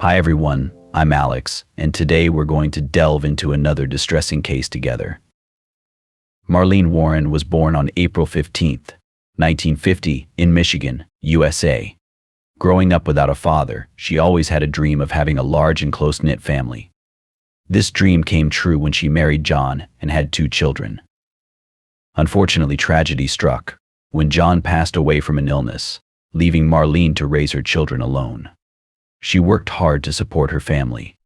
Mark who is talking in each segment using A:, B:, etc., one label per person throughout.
A: Hi everyone, I'm Alex, and today we're going to delve into another distressing case together. Marlene Warren was born on April 15, 1950, in Michigan, USA. Growing up without a father, she always had a dream of having a large and close-knit family. This dream came true when she married John and had 2 children. Unfortunately, tragedy struck when John passed away from an illness, leaving Marlene to raise her children alone. She worked hard to support her family.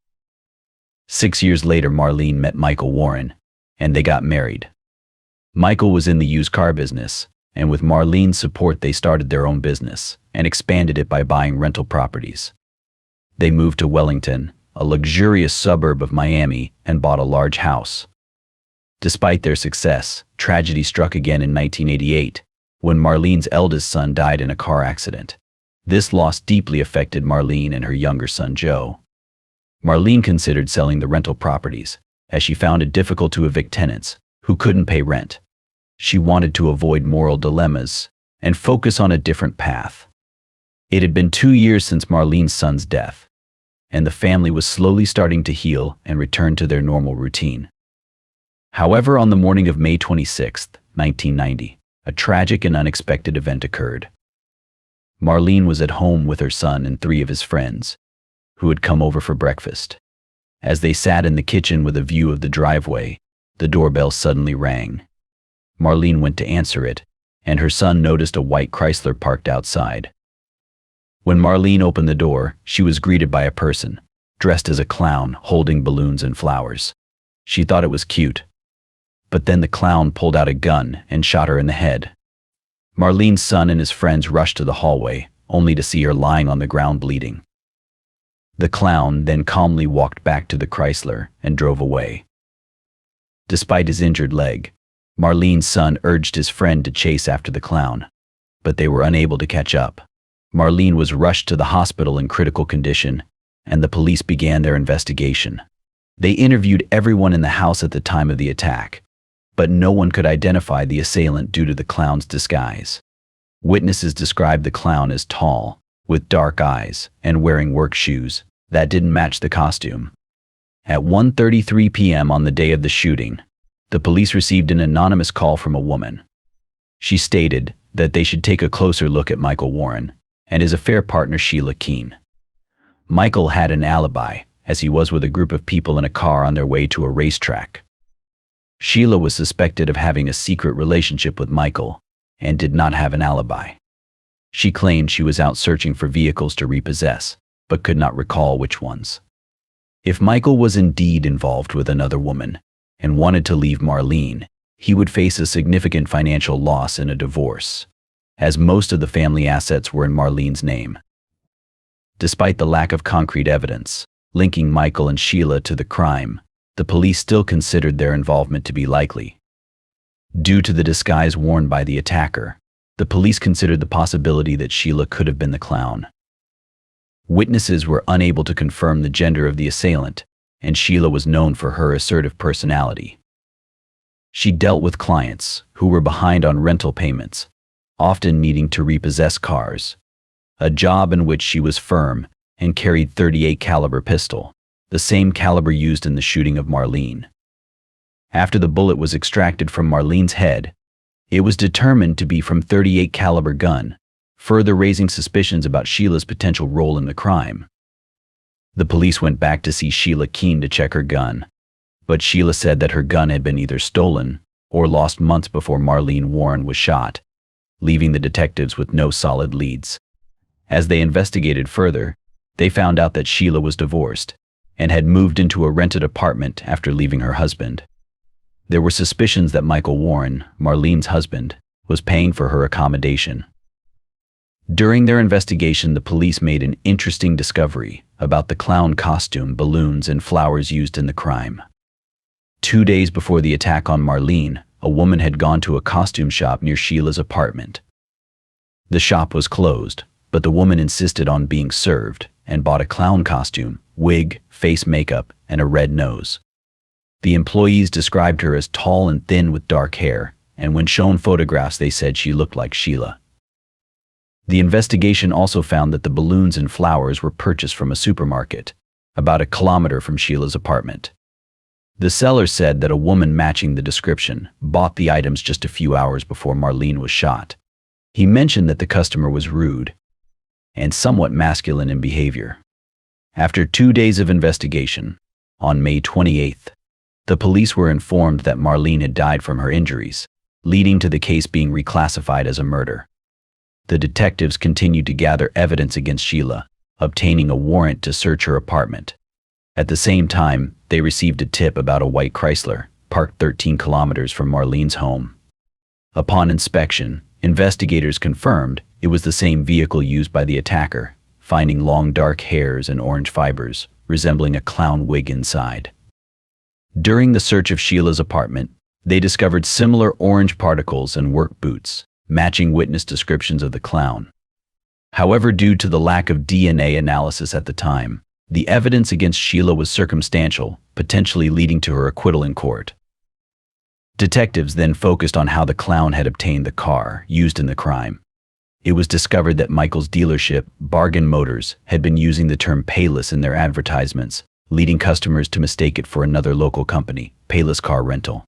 A: 6 years later, Marlene met Michael Warren, and they got married. Michael was in the used car business, and with Marlene's support they started their own business and expanded it by buying rental properties. They moved to Wellington, a luxurious suburb of Miami, and bought a large house. Despite their success, tragedy struck again in 1988, when Marlene's eldest son died in a car accident. This loss deeply affected Marlene and her younger son Joe. Marlene considered selling the rental properties, as she found it difficult to evict tenants who couldn't pay rent. She wanted to avoid moral dilemmas and focus on a different path. It had been 2 years since Marlene's son's death, and the family was slowly starting to heal and return to their normal routine. However, on the morning of May 26, 1990, a tragic and unexpected event occurred. Marlene was at home with her son and 3 of his friends, who had come over for breakfast. As they sat in the kitchen with a view of the driveway, the doorbell suddenly rang. Marlene went to answer it, and her son noticed a white Chrysler parked outside. When Marlene opened the door, she was greeted by a person, dressed as a clown, holding balloons and flowers. She thought it was cute. But then the clown pulled out a gun and shot her in the head. Marlene's son and his friends rushed to the hallway, only to see her lying on the ground bleeding. The clown then calmly walked back to the Chrysler and drove away. Despite his injured leg, Marlene's son urged his friend to chase after the clown, but they were unable to catch up. Marlene was rushed to the hospital in critical condition, and the police began their investigation. They interviewed everyone in the house at the time of the attack, but no one could identify the assailant due to the clown's disguise. Witnesses described the clown as tall, with dark eyes, and wearing work shoes that didn't match the costume. At 1:33 p.m. on the day of the shooting, the police received an anonymous call from a woman. She stated that they should take a closer look at Michael Warren and his affair partner Sheila Keene. Michael had an alibi, as he was with a group of people in a car on their way to a racetrack. Sheila was suspected of having a secret relationship with Michael and did not have an alibi. She claimed she was out searching for vehicles to repossess, but could not recall which ones. If Michael was indeed involved with another woman and wanted to leave Marlene, he would face a significant financial loss in a divorce, as most of the family assets were in Marlene's name. Despite the lack of concrete evidence linking Michael and Sheila to the crime, the police still considered their involvement to be likely. Due to the disguise worn by the attacker, the police considered the possibility that Sheila could have been the clown. Witnesses were unable to confirm the gender of the assailant, and Sheila was known for her assertive personality. She dealt with clients who were behind on rental payments, often needing to repossess cars, a job in which she was firm and carried .38 caliber pistol, the same caliber used in the shooting of Marlene. After the bullet was extracted from Marlene's head, it was determined to be from .38 caliber gun, further raising suspicions about Sheila's potential role in the crime. The police went back to see Sheila Keene to check her gun, but Sheila said that her gun had been either stolen or lost months before Marlene Warren was shot, leaving the detectives with no solid leads. As they investigated further, they found out that Sheila was divorced and had moved into a rented apartment after leaving her husband. There were suspicions that Michael Warren, Marlene's husband, was paying for her accommodation. During their investigation, the police made an interesting discovery about the clown costume, balloons, and flowers used in the crime. 2 days before the attack on Marlene, a woman had gone to a costume shop near Sheila's apartment. The shop was closed, but the woman insisted on being served and bought a clown costume, wig, face makeup, and a red nose. The employees described her as tall and thin with dark hair, and when shown photographs they said she looked like Sheila. The investigation also found that the balloons and flowers were purchased from a supermarket, about a kilometer from Sheila's apartment. The seller said that a woman matching the description bought the items just a few hours before Marlene was shot. He mentioned that the customer was rude and somewhat masculine in behavior. After 2 days of investigation, on May 28th, the police were informed that Marlene had died from her injuries, leading to the case being reclassified as a murder. The detectives continued to gather evidence against Sheila, obtaining a warrant to search her apartment. At the same time, they received a tip about a white Chrysler, parked 13 kilometers from Marlene's home. Upon inspection, investigators confirmed it was the same vehicle used by the attacker, finding long dark hairs and orange fibers, resembling a clown wig inside. During the search of Sheila's apartment, they discovered similar orange particles and work boots, matching witness descriptions of the clown. However, due to the lack of DNA analysis at the time, the evidence against Sheila was circumstantial, potentially leading to her acquittal in court. Detectives then focused on how the clown had obtained the car used in the crime. It was discovered that Michael's dealership, Bargain Motors, had been using the term Payless in their advertisements, leading customers to mistake it for another local company, Payless Car Rental.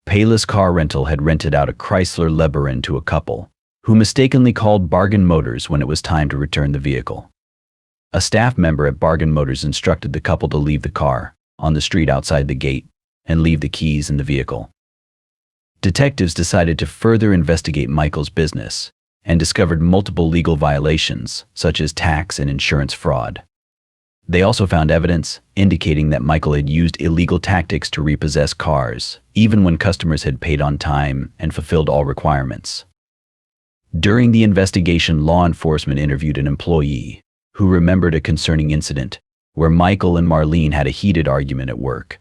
A: Payless Car Rental had rented out a Chrysler LeBaron to a couple, who mistakenly called Bargain Motors when it was time to return the vehicle. A staff member at Bargain Motors instructed the couple to leave the car on the street outside the gate and leave the keys in the vehicle. Detectives decided to further investigate Michael's business and discovered multiple legal violations, such as tax and insurance fraud. They also found evidence indicating that Michael had used illegal tactics to repossess cars, even when customers had paid on time and fulfilled all requirements. During the investigation, law enforcement interviewed an employee who remembered a concerning incident where Michael and Marlene had a heated argument at work.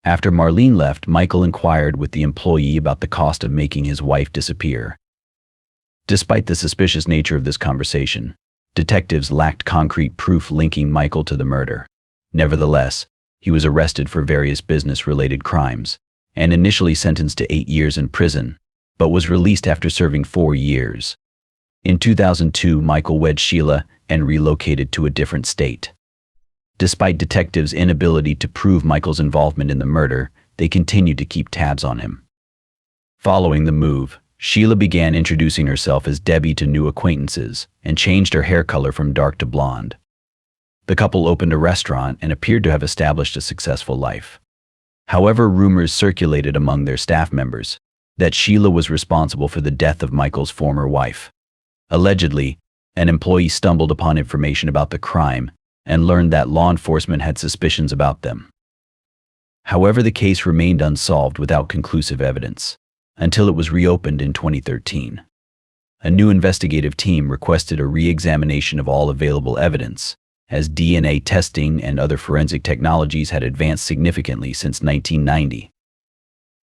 A: After Marlene left, Michael inquired with the employee about the cost of making his wife disappear. Despite the suspicious nature of this conversation, detectives lacked concrete proof linking Michael to the murder. Nevertheless, he was arrested for various business-related crimes and initially sentenced to 8 years in prison, but was released after serving 4 years. In 2002, Michael wed Sheila and relocated to a different state. Despite detectives' inability to prove Michael's involvement in the murder, they continued to keep tabs on him. Following the move, Sheila began introducing herself as Debbie to new acquaintances and changed her hair color from dark to blonde. The couple opened a restaurant and appeared to have established a successful life. However, rumors circulated among their staff members that Sheila was responsible for the death of Michael's former wife. Allegedly, an employee stumbled upon information about the crime and learned that law enforcement had suspicions about them. However, the case remained unsolved without conclusive evidence, until it was reopened in 2013. A new investigative team requested a re-examination of all available evidence, as DNA testing and other forensic technologies had advanced significantly since 1990.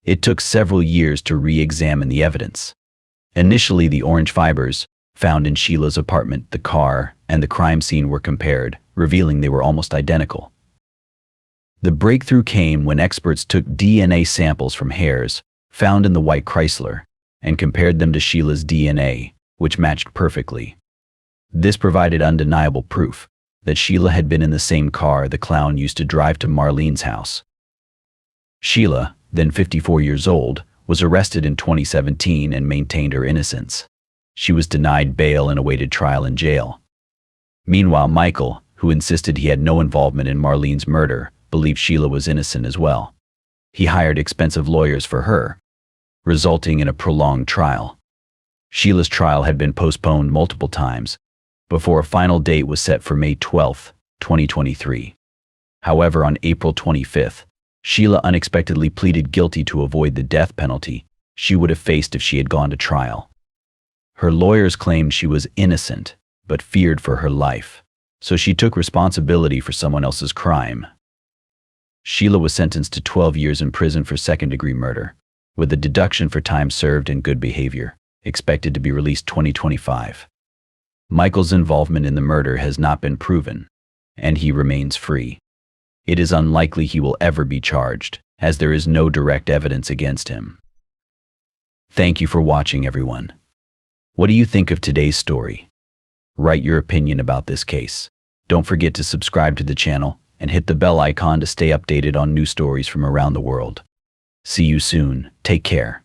A: It took several years to re-examine the evidence. Initially, the orange fibers found in Sheila's apartment, the car, and the crime scene were compared, revealing they were almost identical. The breakthrough came when experts took DNA samples from hairs found in the white Chrysler and compared them to Sheila's DNA, which matched perfectly. This provided undeniable proof that Sheila had been in the same car the clown used to drive to Marlene's house. Sheila, then 54 years old, was arrested in 2017 and maintained her innocence. She was denied bail and awaited trial in jail. Meanwhile, Michael, who insisted he had no involvement in Marlene's murder, believed Sheila was innocent as well. He hired expensive lawyers for her, resulting in a prolonged trial. Sheila's trial had been postponed multiple times before a final date was set for May 12, 2023. However, on April 25th, Sheila unexpectedly pleaded guilty to avoid the death penalty she would have faced if she had gone to trial. Her lawyers claimed she was innocent, but feared for her life, so she took responsibility for someone else's crime. Sheila was sentenced to 12 years in prison for second-degree murder, with a deduction for time served and good behavior, expected to be released 2025. Michael's involvement in the murder has not been proven, and he remains free. It is unlikely he will ever be charged, as there is no direct evidence against him. Thank you for watching, everyone. What do you think of today's story? Write your opinion about this case. Don't forget to subscribe to the channel and hit the bell icon to stay updated on new stories from around the world. See you soon. Take care.